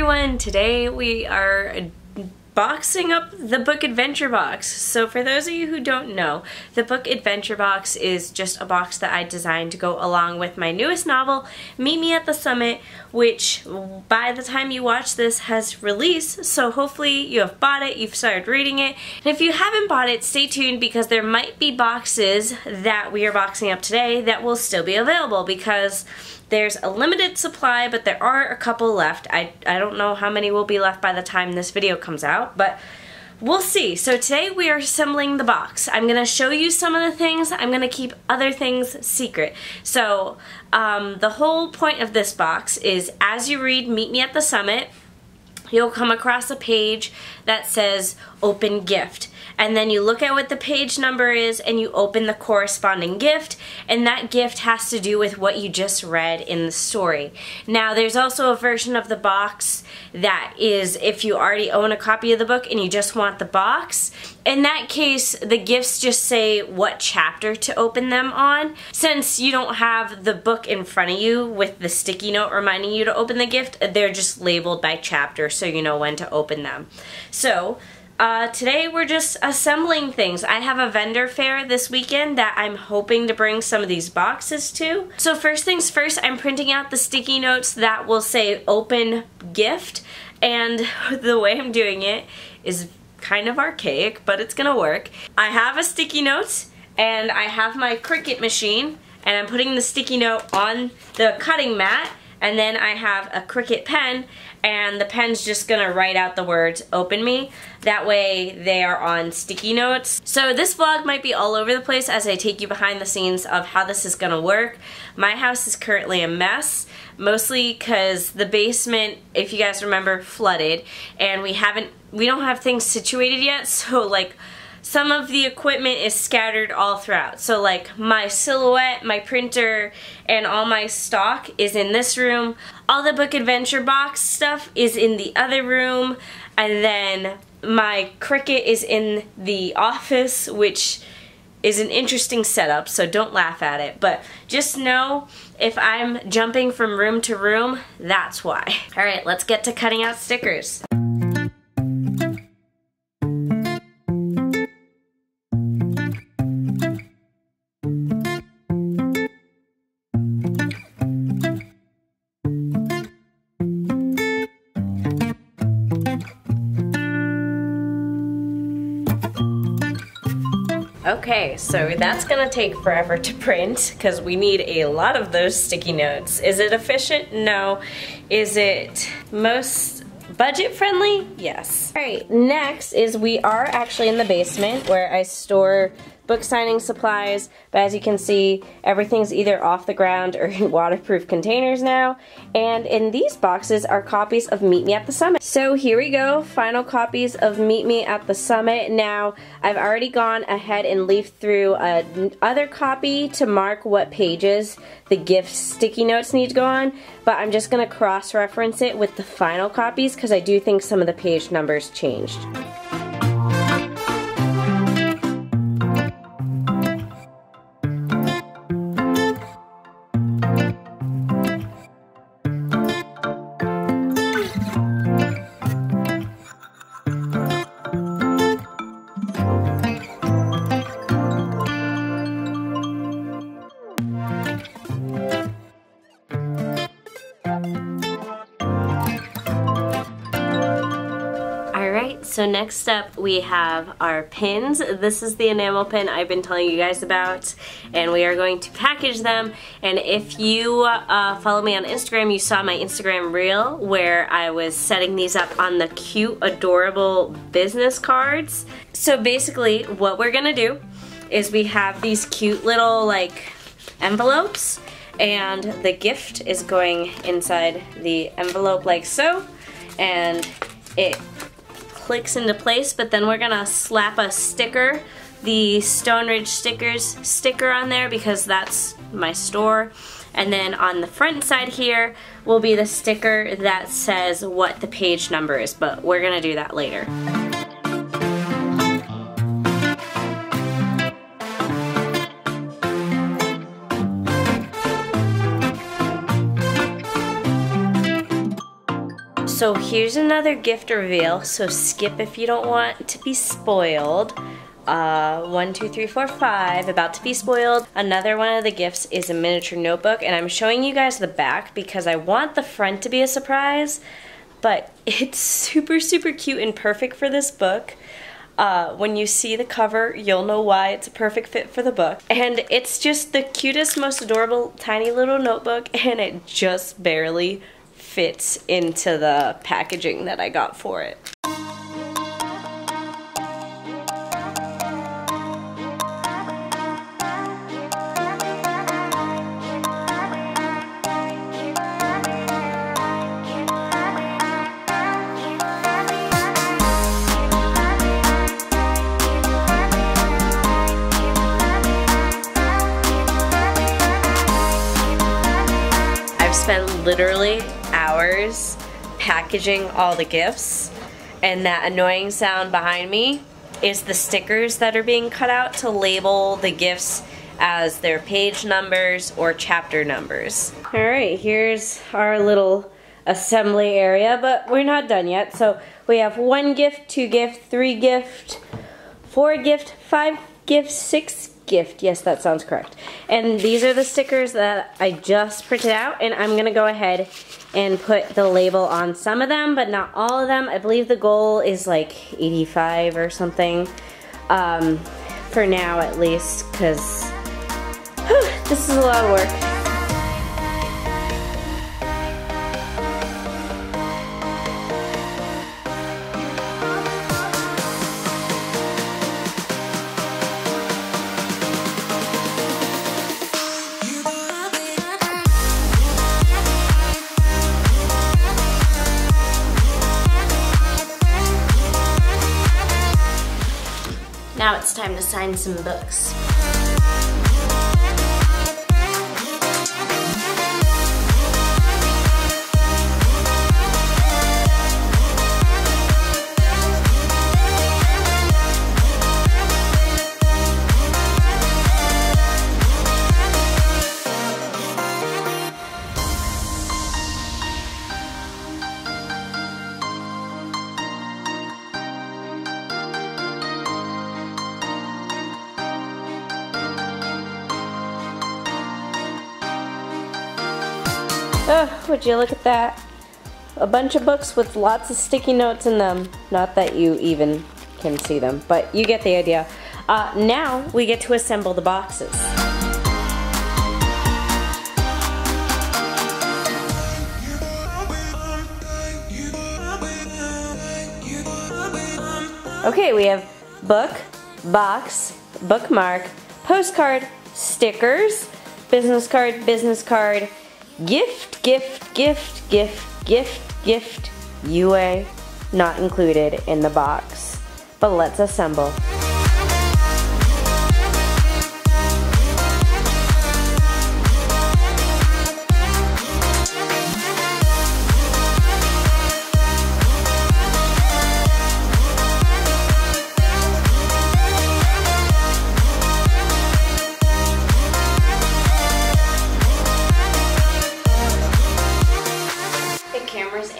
everyone! Today we are boxing up the book adventure box. So for those of you who don't know, the book adventure box is just a box that I designed to go along with my newest novel, Meet Me at the Summit, which by the time you watch this has released, so hopefully you have bought it, you've started reading it. And if you haven't bought it, stay tuned because there might be boxes that we are boxing up today that will still be available because there's a limited supply, but there are a couple left. I don't know how many will be left by the time this video comes out, but we'll see. So today we are assembling the box. I'm going to show you some of the things. I'm going to keep other things secret. So the whole point of this box is as you read Meet Me at the Summit, you'll come across a page that says Open Gift. And then you look at what the page number is and you open the corresponding gift, and that gift has to do with what you just read in the story. Now there's also a version of the box that is if you already own a copy of the book and you just want the box. In that case, the gifts just say what chapter to open them on. Since you don't have the book in front of you with the sticky note reminding you to open the gift, they're just labeled by chapter so you know when to open them. So today we're just assembling things. I have a vendor fair this weekend that I'm hoping to bring some of these boxes to. So first things first, I'm printing out the sticky notes that will say Open Gift, and the way I'm doing it is kind of archaic, but it's gonna work. I have a sticky note and I have my Cricut machine and I'm putting the sticky note on the cutting mat, and then I have a Cricut pen and the pen's just gonna write out the words Open Me. That way they are on sticky notes. So this vlog might be all over the place as I take you behind the scenes of how this is gonna work. My house is currently a mess, mostly because the basement, if you guys remember, flooded, and we don't have things situated yet, so like some of the equipment is scattered all throughout. So like my silhouette, my printer, and all my stock is in this room. All the book adventure box stuff is in the other room. And then my Cricut is in the office, which is an interesting setup, so don't laugh at it. But just know if I'm jumping from room to room, that's why. Alright, let's get to cutting out stickers. Okay, so that's gonna take forever to print because we need a lot of those sticky notes. Is it efficient? No. Is it most budget friendly? Yes. Alright, next is we are actually in the basement where I store book signing supplies, but as you can see, everything's either off the ground or in waterproof containers now. And in these boxes are copies of Meet Me at the Summit. So here we go, final copies of Meet Me at the Summit. Now, I've already gone ahead and leafed through another copy to mark what pages the gift sticky notes need to go on, but I'm just gonna cross-reference it with the final copies because I do think some of the page numbers changed. So next up we have our pins. This is the enamel pin I've been telling you guys about, and we are going to package them. And if you follow me on Instagram, you saw my Instagram reel where I was setting these up on the cute, adorable business cards. So basically what we're gonna do is we have these cute little like envelopes, and the gift is going inside the envelope like so, and it clicks into place, but then we're gonna slap a sticker, the Stone Ridge Stickers sticker on there because that's my store. And then on the front side here will be the sticker that says what the page number is, but we're gonna do that later. So here's another gift reveal, so skip if you don't want to be spoiled. 1, 2, 3, 4, 5, about to be spoiled. Another one of the gifts is a miniature notebook, and I'm showing you guys the back because I want the front to be a surprise, but it's super, super cute and perfect for this book. When you see the cover, you'll know why it's a perfect fit for the book. And it's just the cutest, most adorable, tiny little notebook, and it just barely fits into the packaging that I got for it. Spent literally hours packaging all the gifts, and that annoying sound behind me is the stickers that are being cut out to label the gifts as their page numbers or chapter numbers. Alright, here's our little assembly area, but we're not done yet. So we have 1 gift, 2 gift, 3 gift, 4 gift, 5 gift, 6 gift. Yes, that sounds correct. And these are the stickers that I just printed out, and I'm gonna go ahead and put the label on some of them, but not all of them. I believe the goal is like 85 or something, for now at least, because this is a lot of work. Now it's time to sign some books. Oh, would you look at that? A bunch of books with lots of sticky notes in them. Not that you even can see them, but you get the idea. Now we get to assemble the boxes. Okay, we have book, box, bookmark, postcard, stickers, business card, gift, gift, gift, gift, gift, gift, UA, not included in the box. But let's assemble.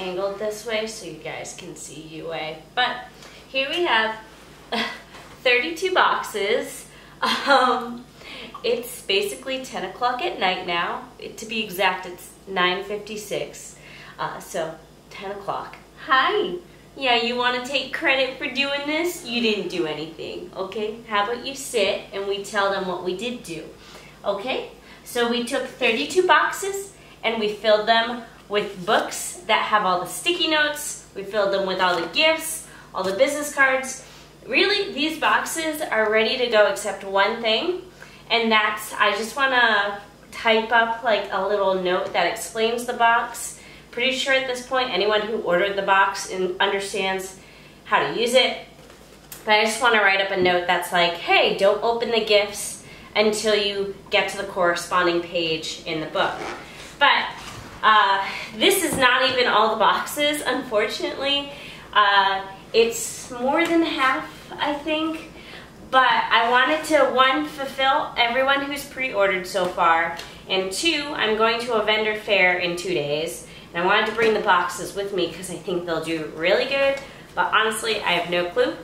Angled this way so you guys can see UA. But here we have 32 boxes. It's basically 10 o'clock at night now. To be exact, it's 9:56. So 10 o'clock. Hi. Yeah, you want to take credit for doing this? You didn't do anything, okay? How about you sit and we tell them what we did do, okay? So we took 32 boxes and we filled them with books that have all the sticky notes. We filled them with all the gifts, all the business cards. Really, these boxes are ready to go except one thing, and that's I just want to type up like a little note that explains the box. Pretty sure at this point anyone who ordered the box understands how to use it, but I just want to write up a note that's like, hey, don't open the gifts until you get to the corresponding page in the book. But this is not even all the boxes, unfortunately. It's more than half, I think. But I wanted to, 1, fulfill everyone who's pre-ordered so far, and 2, I'm going to a vendor fair in 2 days, And I wanted to bring the boxes with me because I think they'll do really good, but honestly, I have no clue.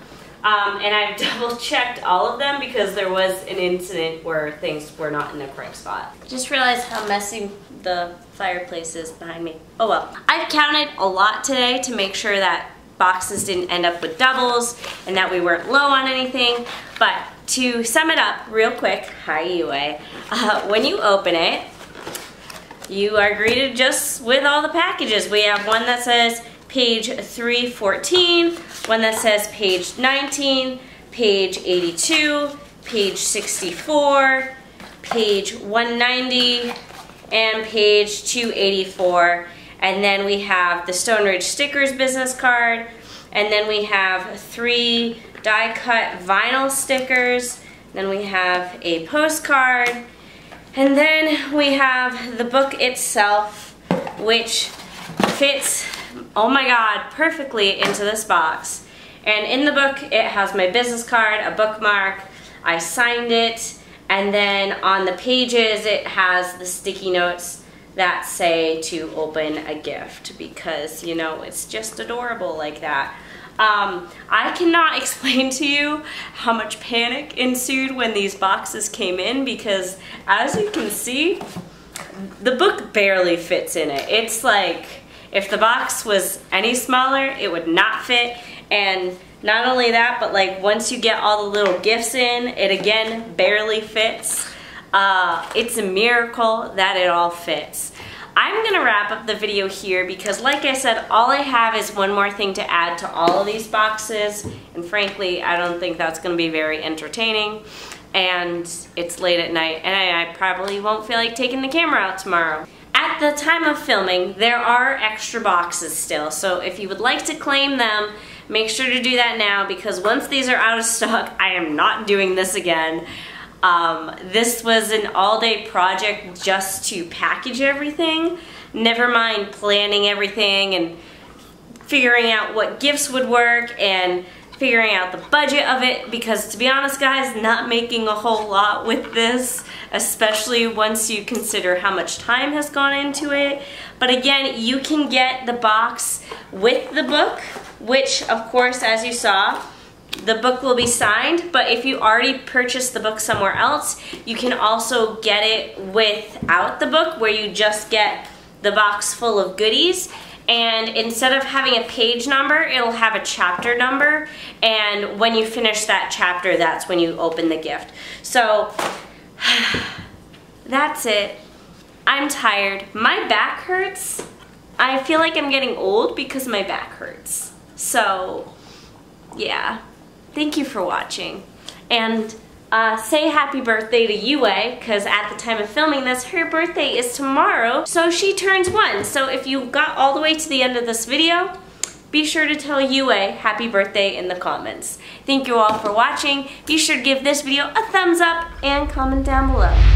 And I've double checked all of them because there was an incident where things were not in the correct spot. Just realized how messy the fireplace is behind me. Oh well. I've counted a lot today to make sure that boxes didn't end up with doubles and that we weren't low on anything. But to sum it up real quick, hi Yue, when you open it, you are greeted just with all the packages. We have one that says page 314, one that says page 19, page 82, page 64, page 190, and page 284. And then we have the Stone Ridge Stickers business card, and then we have 3 die-cut vinyl stickers, then we have a postcard, and then we have the book itself, which fits, oh my god, perfectly into this box. And in the book it has my business card, a bookmark, I signed it, and then on the pages it has the sticky notes that say to open a gift because, you know, it's just adorable like that. I cannot explain to you how much panic ensued when these boxes came in because, as you can see, the book barely fits in it. It's like, if the box was any smaller, it would not fit. And not only that, but like once you get all the little gifts in, it again barely fits. It's a miracle that it all fits. I'm gonna wrap up the video here because, like I said, all I have is one more thing to add to all of these boxes, and frankly, I don't think that's gonna be very entertaining, and it's late at night, and I probably won't feel like taking the camera out tomorrow. At the time of filming, there are extra boxes still, so if you would like to claim them, make sure to do that now because once these are out of stock, I am not doing this again. This was an all-day project just to package everything, never mind planning everything and figuring out what gifts would work and figuring out the budget of it because, to be honest guys, not making a whole lot with this, especially once you consider how much time has gone into it. But again, you can get the box with the book, which of course, as you saw, the book will be signed, but if you already purchased the book somewhere else, you can also get it without the book, where you just get the box full of goodies, and instead of having a page number, it'll have a chapter number, and when you finish that chapter, that's when you open the gift. So, that's it. I'm tired. My back hurts. I feel like I'm getting old because my back hurts. So, yeah. Thank you for watching, and say happy birthday to Yue, because at the time of filming this, her birthday is tomorrow, so she turns 1. So if you got all the way to the end of this video, be sure to tell Yue happy birthday in the comments. Thank you all for watching. Be sure to give this video a thumbs up and comment down below.